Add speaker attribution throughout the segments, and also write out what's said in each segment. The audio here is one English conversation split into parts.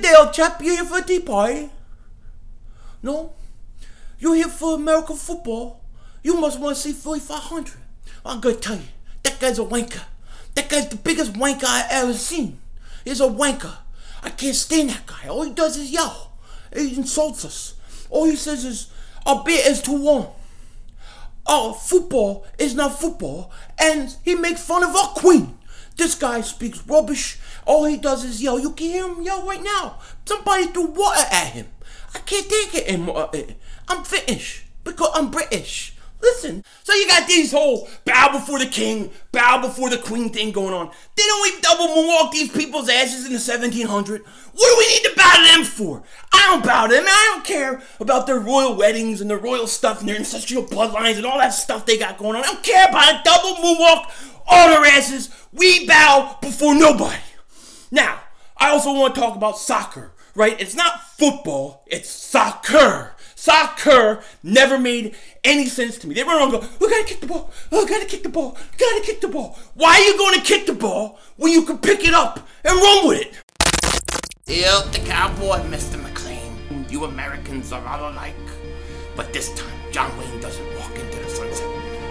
Speaker 1: day, old chap. You here for a tea party? No? You're here for American football? You must want to see Philly 500. I'm gonna tell you, that guy's a wanker. That guy's the biggest wanker I ever seen. He's a wanker. I can't stand that guy. All he does is yell. He insults us. All he says is, our beer is too warm. Oh, football is not football. And he makes fun of our queen. This guy speaks rubbish. All he does is yell. You can hear him yell right now. Somebody threw water at him. I can't take it anymore. I'm finished because I'm British. Listen, so you got these whole bow before the king, bow before the queen thing going on. Didn't we double moonwalk these people's asses in the 1700s? What do we need to bow to them for? I don't bow to them. I don't care about their royal weddings and their royal stuff and their ancestral bloodlines and all that stuff they got going on. I don't care about it. Double moonwalk all their asses. We bow before nobody. Now, I also want to talk about soccer, right? It's not football, it's soccer. Soccer never made any sense to me. They run around and go, we gotta kick the ball, oh, gotta kick the ball, gotta kick the ball. Why are you going to kick the ball when you can pick it up and run with it? Yep, the cowboy, Mr. McLean. You Americans are all alike. But this time, John Wayne doesn't walk into the sunset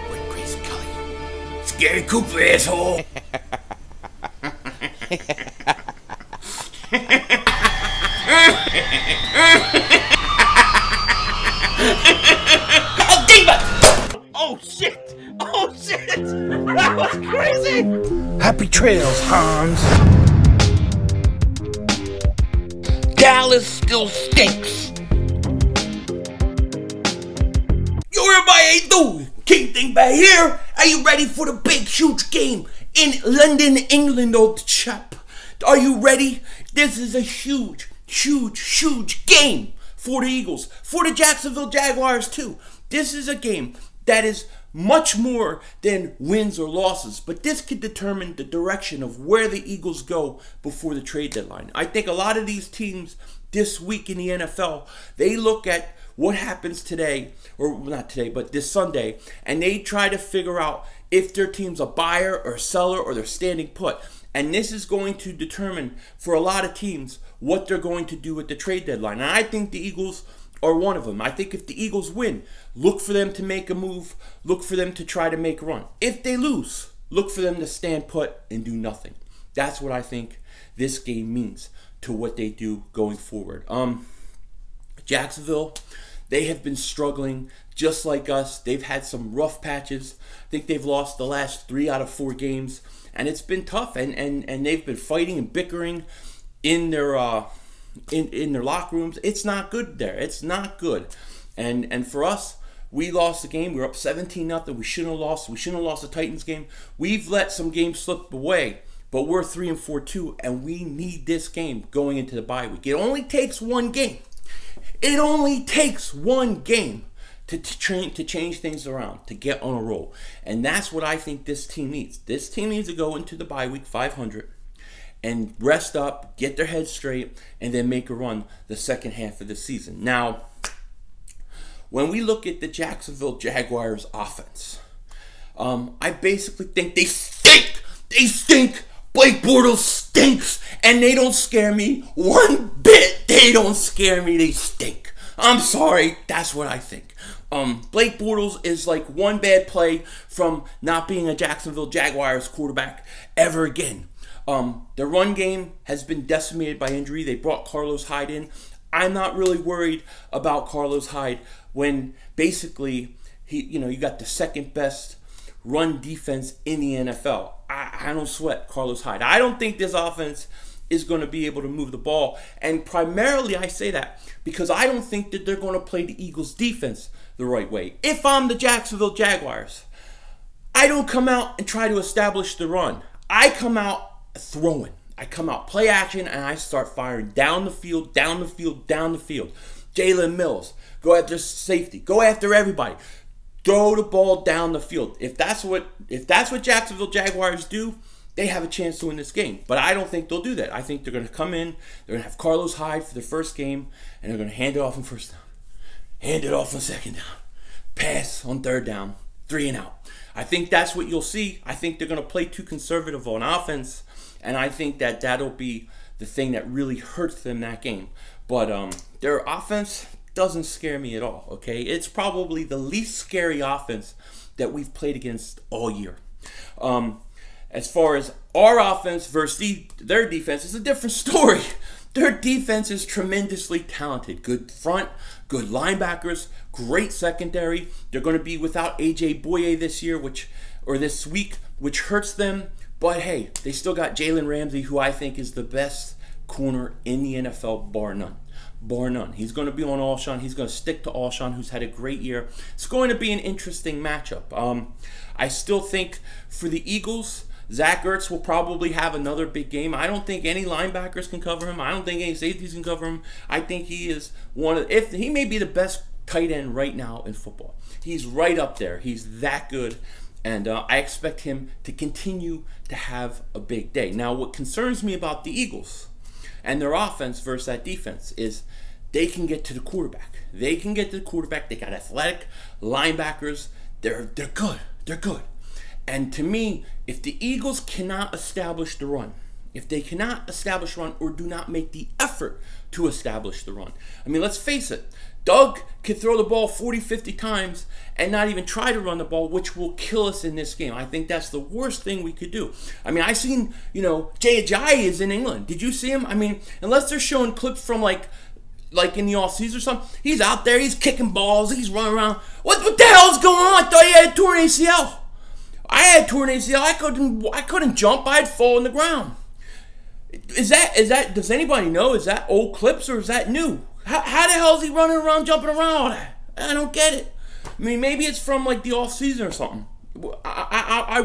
Speaker 1: with Grace Kelly. Scary Cooper, asshole. Oh, Diva! Oh, shit! Oh, shit! That was crazy!
Speaker 2: Happy trails, Hans.
Speaker 1: Dallas still stinks. Yo, everybody, how you doing? King Thing back here. Are you ready for the big, huge game in London, England, old chap? Are you ready? This is a huge, huge, huge game for the Eagles, for the Jacksonville Jaguars too. This is a game that is much more than wins or losses, but this could determine the direction of where the Eagles go before the trade deadline. I think a lot of these teams this week in the NFL, they look at what happens today, or not today, but this Sunday, and they try to figure out if their team's a buyer or a seller or they're standing put. And this is going to determine for a lot of teams what they're going to do at the trade deadline. And I think the Eagles are one of them. I think if the Eagles win, look for them to make a move. Look for them to try to make a run. If they lose, look for them to stand put and do nothing. That's what I think this game means to what they do going forward. Jacksonville, they have been struggling just like us. They've had some rough patches. I think they've lost the last 3 out of 4 games. And it's been tough, and they've been fighting and bickering in their locker rooms. It's not good there. It's not good. And for us, we lost the game. We were up 17-0. We shouldn't have lost. We shouldn't have lost the Titans game. We've let some games slip away, but we're 3-4 too, and we need this game going into the bye week. It only takes one game. It only takes one game to change things around, to get on a roll. And that's what I think this team needs. This team needs to go into the bye week 500 and rest up, get their heads straight, and then make a run the second half of the season. Now, when we look at the Jacksonville Jaguars offense, I basically think they stink. They stink. Blake Bortles stinks, and they don't scare me one bit. They don't scare me. They stink. I'm sorry. That's what I think. Blake Bortles is like one bad play from not being a Jacksonville Jaguars quarterback ever again. The run game has been decimated by injury. They brought Carlos Hyde in. I'm not really worried about Carlos Hyde when basically you got the second best run defense in the NFL. I don't sweat Carlos Hyde. I don't think this offense is going to be able to move the ball. And primarily I say that because I don't think that they're going to play the Eagles defense the right way. If I'm the Jacksonville Jaguars, I don't come out and try to establish the run. I come out throwing. I come out play action and I start firing down the field, down the field, down the field. Jalen Mills, go after safety. Go after everybody. Throw the ball down the field. If that's what Jacksonville Jaguars do, they have a chance to win this game. But I don't think they'll do that. I think they're going to come in, they're going to have Carlos Hyde for the first game, and they're going to hand it off on first down. Hand it off on second down. Pass on third down. 3 and out. I think that's what you'll see. I think they're going to play too conservative on offense, and I think that that'll be the thing that really hurts them that game. But their offense doesn't scare me at all, okay? It's probably the least scary offense that we've played against all year. As far as our offense versus their defense, it's a different story. Their defense is tremendously talented. Good front, good linebackers, great secondary. They're going to be without A.J. Boye this week, which hurts them. But hey, they still got Jalen Ramsey, who I think is the best corner in the NFL, bar none. Bar none. He's going to be on Shawn. He's going to stick to Shawn, who's had a great year. It's going to be an interesting matchup. I still think for the Eagles, Zach Ertz will probably have another big game. I don't think any linebackers can cover him. I don't think any safeties can cover him. I think he is he may be the best tight end right now in football. He's right up there. He's that good. And I expect him to continue to have a big day. Now, what concerns me about the Eagles and their offense versus that defense is they can get to the quarterback. They can get to the quarterback. They got athletic linebackers. They're good. They're good. And to me, if the Eagles cannot establish the run, if they cannot establish run or do not make the effort to establish the run, I mean, let's face it, Doug could throw the ball 40, 50 times and not even try to run the ball, which will kill us in this game. I think that's the worst thing we could do. I mean, I seen, Jay Ajayi is in England. Did you see him? I mean, unless they're showing clips from like in the off-season or something, he's out there, he's kicking balls, he's running around. What the hell's going on? I thought he had a torn ACL. I had a torn ACL. I couldn't jump. I'd fall on the ground. Is that? Does anybody know? Is that old clips or is that new? How the hell is he running around, jumping around all that? I don't get it. I mean, maybe it's from like the off season or something. I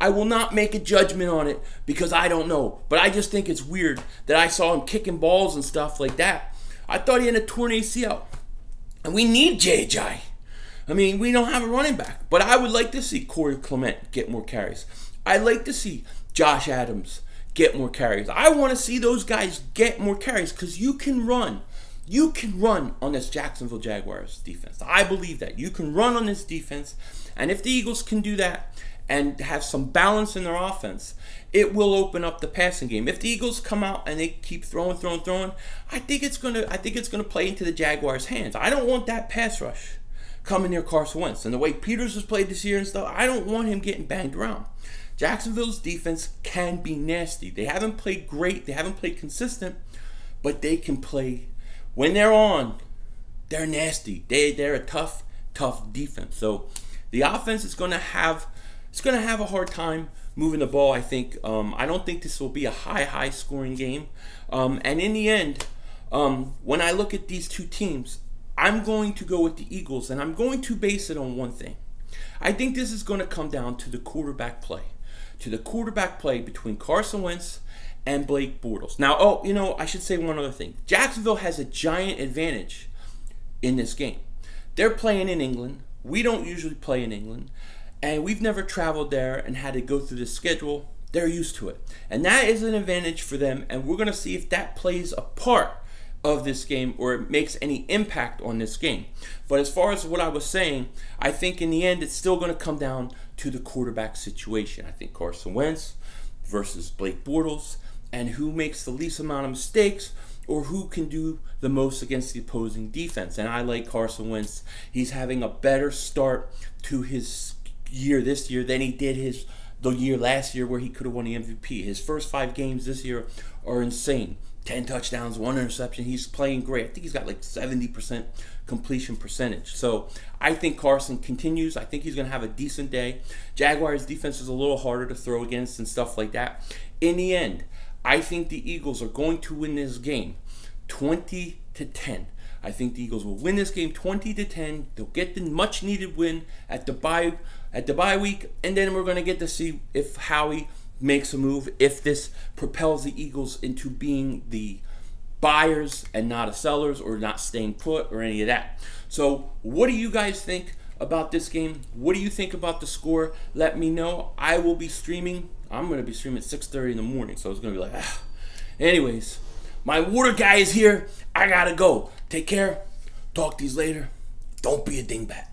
Speaker 1: will not make a judgment on it because I don't know. But I just think it's weird that I saw him kicking balls and stuff like that. I thought he had a torn ACL, and we need JJ. I mean, we don't have a running back, but I would like to see Corey Clement get more carries. I'd like to see Josh Adams get more carries. I want to see those guys get more carries because you can run. You can run on this Jacksonville Jaguars defense. I believe that. You can run on this defense, and if the Eagles can do that and have some balance in their offense, it will open up the passing game. If the Eagles come out and they keep throwing, I think it's gonna play into the Jaguars' hands. I don't want that pass rush coming near Carson Wentz. And the way Peters has played this year and stuff, I don't want him getting banged around. Jacksonville's defense can be nasty. They haven't played great. They haven't played consistent, but they can play. When they're on, they're nasty. They're a tough defense. So the offense is going to have a hard time moving the ball, I think. I don't think this will be a high scoring game. And in the end, when I look at these two teams, I'm going to go with the Eagles, and I'm going to base it on one thing. I think this is going to come down to the quarterback play. To the quarterback play between Carson Wentz and Blake Bortles. Now, I should say one other thing. Jacksonville has a giant advantage in this game. They're playing in England. We don't usually play in England. And we've never traveled there and had to go through this schedule. They're used to it. And that is an advantage for them, and we're going to see if that plays a part of this game or it makes any impact on this game. But as far as what I was saying, I think in the end it's still going to come down to the quarterback situation. I think Carson Wentz versus Blake Bortles, and who makes the least amount of mistakes or who can do the most against the opposing defense. And I like Carson Wentz. He's having a better start to his year this year than he did the year last year where he could have won the MVP. His first 5 games this year are insane. 10 touchdowns, 1 interception. He's playing great. I think he's got like 70% completion percentage. So I think Carson continues. I think he's going to have a decent day. Jaguars defense is a little harder to throw against and stuff like that. In the end, I think the Eagles are going to win this game 20-10. I think the Eagles will win this game 20-10. They'll get the much needed win at the bye week, and then we're going to get to see if Howie makes a move, if this propels the Eagles into being the buyers and not a sellers, or not staying put or any of that. So what do you guys think about this game? What do you think about the score? Let me know. I will be streaming. I'm going to be streaming at 6:30 in the morning, so it's going to be like, Anyways, my water guy is here. I got to go. Take care. Talk to you later. Don't be a dingbat.